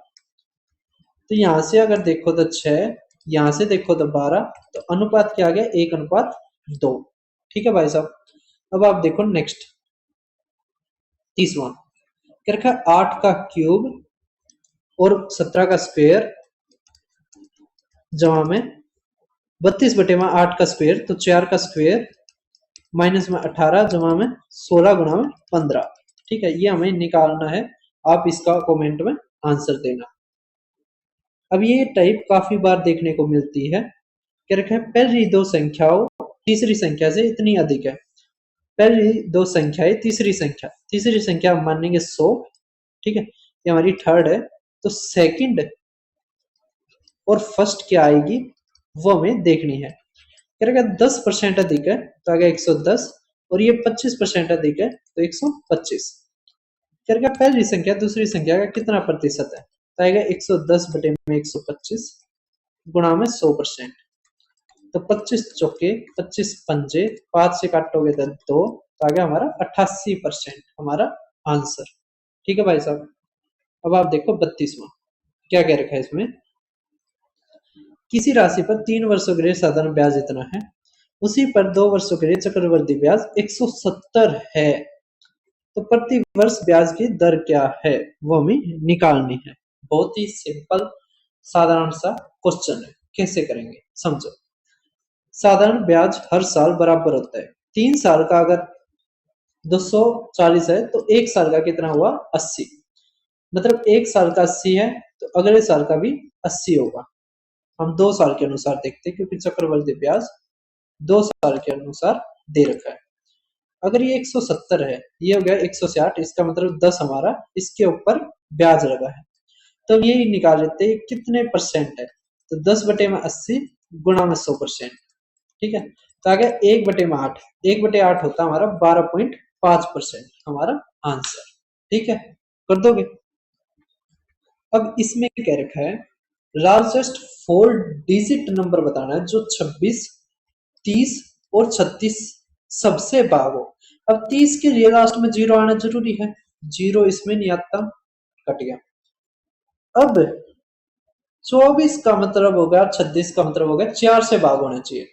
तो यहां से अगर देखो तो 6, यहां से देखो तो 12, तो अनुपात क्या आ गया 1:2। ठीक है भाई साहब। अब आप देखो नेक्स्ट 30वां, क्या रखा 8 का क्यूब और 17 का स्क्वायर जमा में 32 बटे में 8 का स्क्वायर, तो 4 का स्क्वायर माइनस में 18 जमा में 16 गुणा में 15। ठीक है, ये हमें निकालना है, आप इसका कमेंट में आंसर देना। अब ये टाइप काफी बार देखने को मिलती है, क्या रखा है पहली दो संख्याओं तीसरी संख्या से इतनी अधिक है। पहली दो संख्याएं तीसरी संख्या हम मानेंगे 100। ठीक है, ये हमारी थर्ड है, तो सेकंड और फर्स्ट क्या आएगी वो हमें देखनी है। क्या रहेगा 10% अधिक है तो आगे 110, और ये 25% अधिक है तो 125। क्या रहेगा पहली संख्या दूसरी संख्या का कितना प्रतिशत है, तो आएगा 110 बटे में 125 गुणा में 100%, तो 25 चौके 25 पंजे 5 से काटोगे तो 2, तो आ गया हमारा 88% हमारा आंसर। ठीक है भाई साहब। अब आप देखो 32वां, क्या कह रखा है इसमें, किसी राशि पर 3 वर्षों के लिए साधारण ब्याज इतना है, उसी पर 2 वर्षों के लिए चक्रवृद्धि ब्याज 170 है, तो प्रति वर्ष ब्याज की दर क्या है वो हमें निकालनी है। बहुत ही सिंपल साधारण सा क्वेश्चन है, कैसे करेंगे समझो। साधारण ब्याज हर साल बराबर होता है, 3 साल का अगर 240 है तो एक साल का कितना हुआ 80, मतलब एक साल का 80 है तो अगले साल का भी 80 होगा। हम 2 साल के अनुसार देखते हैं क्योंकि चक्रवृद्धि ब्याज 2 साल के अनुसार दे रखा है। अगर ये 170 है, ये हो गया 160, इसका मतलब 10 हमारा इसके ऊपर ब्याज लगा है, तो ये निकाल लेते हैं कितने परसेंट है, तो 10 बटे में 80 गुणा में 100%। ठीक है, तो आ गया 1/8, 1/8 होता है हमारा 12.5% हमारा आंसर। ठीक है, कर दोगे। अब इसमें क्या रखा है, लार्जेस्ट 4 डिजिट नंबर बताना है जो 26, 30 और 36 सबसे भाग हो। अब 30 के लिए लास्ट में 0 आना जरूरी है, 0 इसमें नहीं आता, कट गया। अब 24 का मतलब होगा, 36 का मतलब होगा 4 से भाग होना चाहिए,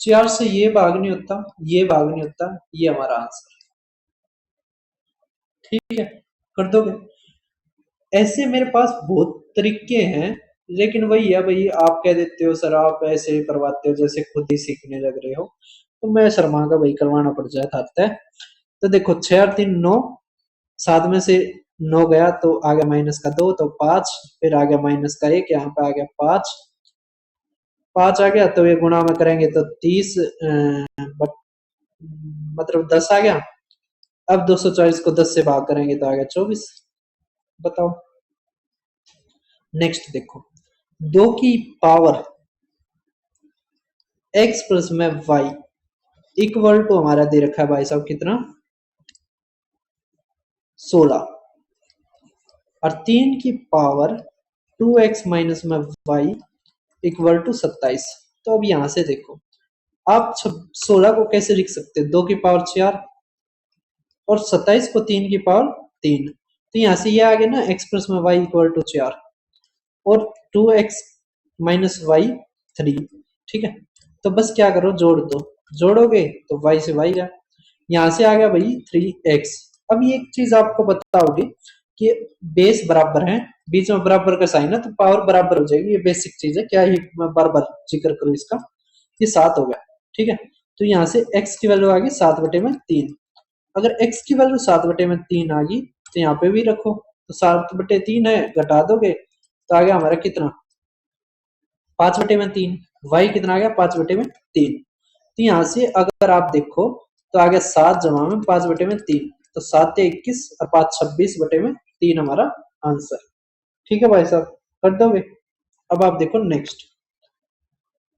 4 से ये भाग नहीं होता, ये भाग नहीं होता, ये हमारा आंसर। ठीक है, कर दोगे। ऐसे मेरे पास बहुत तरीके हैं, लेकिन वही है भाई, आप कह देते हो सर आप ऐसे करवाते हो जैसे खुद ही सीखने लग रहे हो, तो मैं शर्मा का भाई करवाना पड़ जाता है। तो देखो 6 और 3 9, 7 में से 9 गया तो आ गया -2 तो 5, फिर आ गया -1, यहाँ पे आ गया 5, 5 आ गया तो ये गुणा में करेंगे तो 30, मतलब 10 आ गया। अब 240 को 10 से भाग करेंगे तो आ गया 24। बताओ नेक्स्ट देखो, 2 की पावर x प्लस में y इक्वल टू हमारा दे रखा है भाई साहब कितना 16, और 3 की पावर 2x माइनस में y इक्वल टू 27। तो अब यहां से देखो आप 16 को कैसे लिख सकते हैं, 2 की पावर 4 और 27 को 3 की पावर 3, तो यहां से ये आ गया ना x प्लस में y इक्वल टू 4, और 2x -y3, ठीक है। तो बस क्या करो, जोड़ दो, जोड़ोगे तो y से y गया, यहाँ से आ गया भाई 3x। अब ये एक चीज आपको पता होगी कि बेस बराबर है, बीच में बराबर का साइन है तो पावर बराबर हो जाएगी, ये बेसिक चीज है, क्या ही मैं बार बार जिक्र करूँ इसका। ये 7 हो गया, ठीक है। तो यहाँ से x की वैल्यू आ गई 7/3। अगर x की वैल्यू 7/3 आ गई तो यहाँ पे भी रखो, तो 7/3 है, घटा दोगे तो आ गया हमारा कितना, 5/3। y कितना आ गया, 5/3। तो यहाँ से अगर आप देखो तो आ गया 7 जमा में 5/3, तो 7 21 और 5 26/3 हमारा आंसर। ठीक है भाई साहब, कर दोगे। अब आप देखो नेक्स्ट,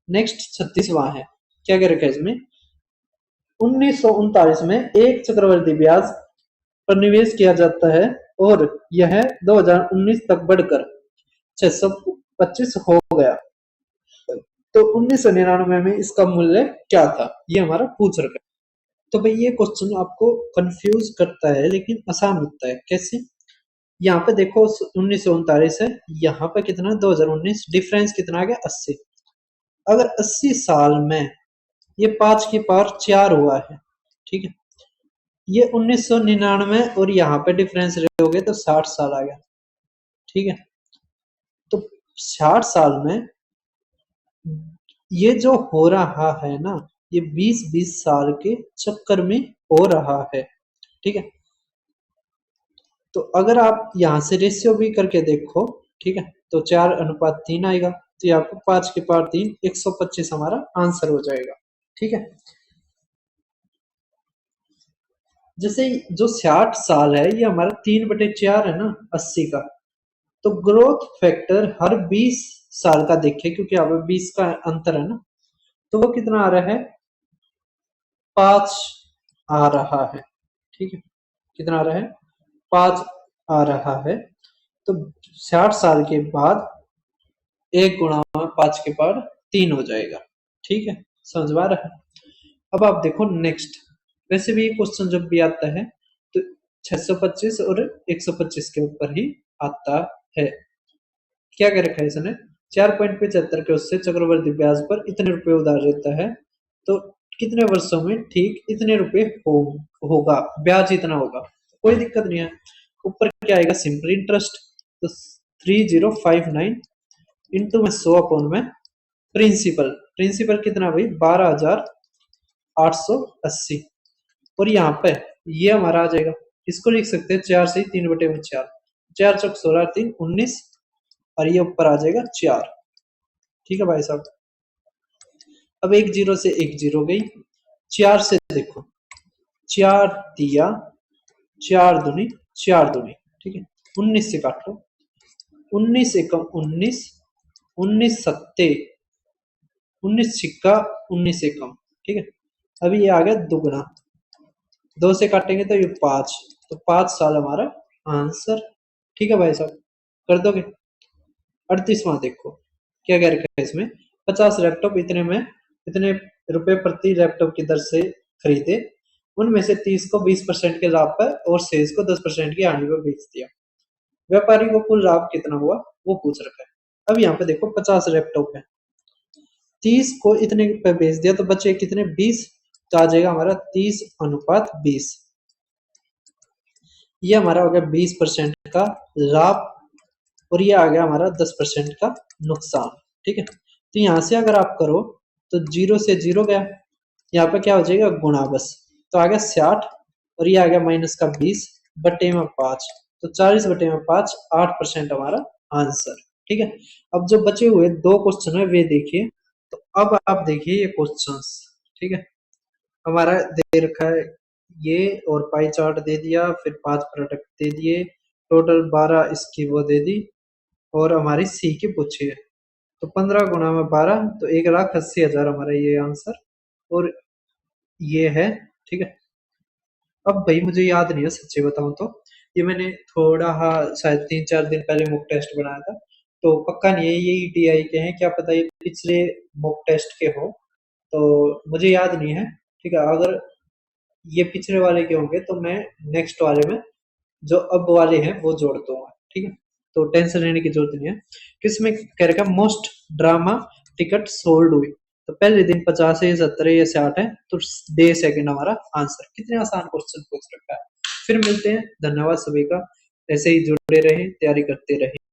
नेक्स्ट 36वां है, क्या क्या रखा है इसमें। 1939 में एक चक्रवर्ती ब्याज पर निवेश किया जाता है और यह 2019 तक बढ़कर 625 हो गया, तो 1999 में इसका मूल्य क्या था, ये हमारा पूछ रखा है। तो भाई ये क्वेश्चन आपको कंफ्यूज करता है लेकिन आसान होता है, कैसे। यहाँ पे देखो 1939 है, यहाँ पे कितना 2019, डिफरेंस कितना आ गया 80। अगर 80 साल में ये 5 की पावर 4 हुआ है, ठीक है। ये 1999 और यहाँ पे डिफरेंस रहोगे तो 60 साल आ गया, ठीक है। तो 60 साल में ये जो हो रहा है ना, ये 20-20 साल के चक्कर में हो रहा है, ठीक है। तो अगर आप यहाँ से रेशियो भी करके देखो, ठीक है, तो 4:3 आएगा, तो ये आपको 5 की पावर 3 125 हमारा आंसर हो जाएगा, ठीक है। जैसे जो 60 साल है ये हमारा 3/4 है ना 80 का, तो ग्रोथ फैक्टर हर 20 साल का देखे, क्योंकि यहाँ पे 20 का अंतर है ना, तो वो कितना आ रहा है, 5 आ रहा है, ठीक है। कितना आ रहा है, 5 आ रहा है। तो 60 साल के बाद 1 × 5 की पावर 3 हो जाएगा, ठीक है, समझ में आ रहा है। अब आप देखो नेक्स्ट, वैसे भी ये क्वेश्चन जब भी आता है तो 625 और 125 के ऊपर ही आता है। क्या कह रखा है इसने, 4.75 के उससे चक्रवर्ती ब्याज पर इतने रुपए उधार रहता है, तो कितने वर्षों में ठीक इतने रुपए होगा, ब्याज इतना होगा, कोई दिक्कत नहीं है। ऊपर क्या आएगा, सिंपल इंटरेस्ट, तो 3059 इंटू में 100 में प्रिंसिपल, प्रिंसिपल कितना भाई 12,880, और यहाँ पे ये हमारा आ जाएगा, इसको लिख सकते हैं 4 से 3/4, 4 × 4 = 3 19, और ये ऊपर आ जाएगा 4, ठीक है भाई साहब। अब एक जीरो से एक जीरो गई, 4 से देखो, 4 दिया, 4 दूनी 4 दूनी, ठीक है, 19 से काट लो, 19 एकम 19, 19 सत्ते 19 छिक्का 19 एकम, ठीक है। अभी ये आ गया दुगना, 2 से काटेंगे तो ये 5, तो 5 साल हमारा आंसर, ठीक है भाई साहब, कर दोगे। 38वां देखो, क्या कह रखा है इसमें, 50 लैपटॉप इतने में इतने रुपए प्रति लैपटॉप की दर से खरीदे, उनमें से 30 को 20% के लाभ पर और शेष को 10% की हानि पर बेच दिया, व्यापारी को कुल लाभ कितना हुआ वो पूछ रखा है। अब यहाँ पे देखो 50 लैपटॉप है, 30 को इतने पे बेच दिया तो बचे कितने 20, तो आ जाएगा हमारा 30:20, ये हमारा हो गया 20% का लाभ, और ये आ गया हमारा 10% का नुकसान, ठीक है। तो यहाँ से अगर आप करो तो 0 से 0 गया, यहाँ पे क्या हो जाएगा गुणा बस, तो आ गया 60, और ये आ गया माइनस का 20/5, तो 40/5 8% हमारा आंसर, ठीक है। अब जो बचे हुए 2 क्वेश्चन है वे देखिए, तो अब आप देखिए ये क्वेश्चंस, ठीक है। हमारा दे रखा है ये, और पाई चार्ट दे दिया, फिर 5 प्रोडक्ट दे दिए, टोटल 12 इसकी वो दे दी, और हमारी सी की पूछी है, तो 15 × 12 तो 1,80,000 हमारा ये आंसर, और ये है, ठीक है। अब भाई मुझे याद नहीं है सच्ची बताऊं तो, ये मैंने थोड़ा शायद 3-4 दिन पहले मॉक टेस्ट बनाया था, तो पक्का नहीं है ये ईटीआई के हैं, क्या पता ये पिछले मॉक टेस्ट के हो, तो मुझे याद नहीं है, ठीक है। अगर ये पिछले वाले के होंगे तो मैं नेक्स्ट वाले में जो अब वाले हैं वो जोड़ दूंगा, ठीक है। तो टेंशन लेने की जरूरत नहीं है। किसमें कह रखा है मोस्ट ड्रामा टिकट सोल्ड हुई, तो पहले दिन 50 है, 70 है या 60 है, तो दे सेकंड हमारा आंसर। कितने आसान क्वेश्चन पूछ रखा है। फिर मिलते हैं, धन्यवाद सभी का, ऐसे ही जुड़े रहें, तैयारी करते रहें।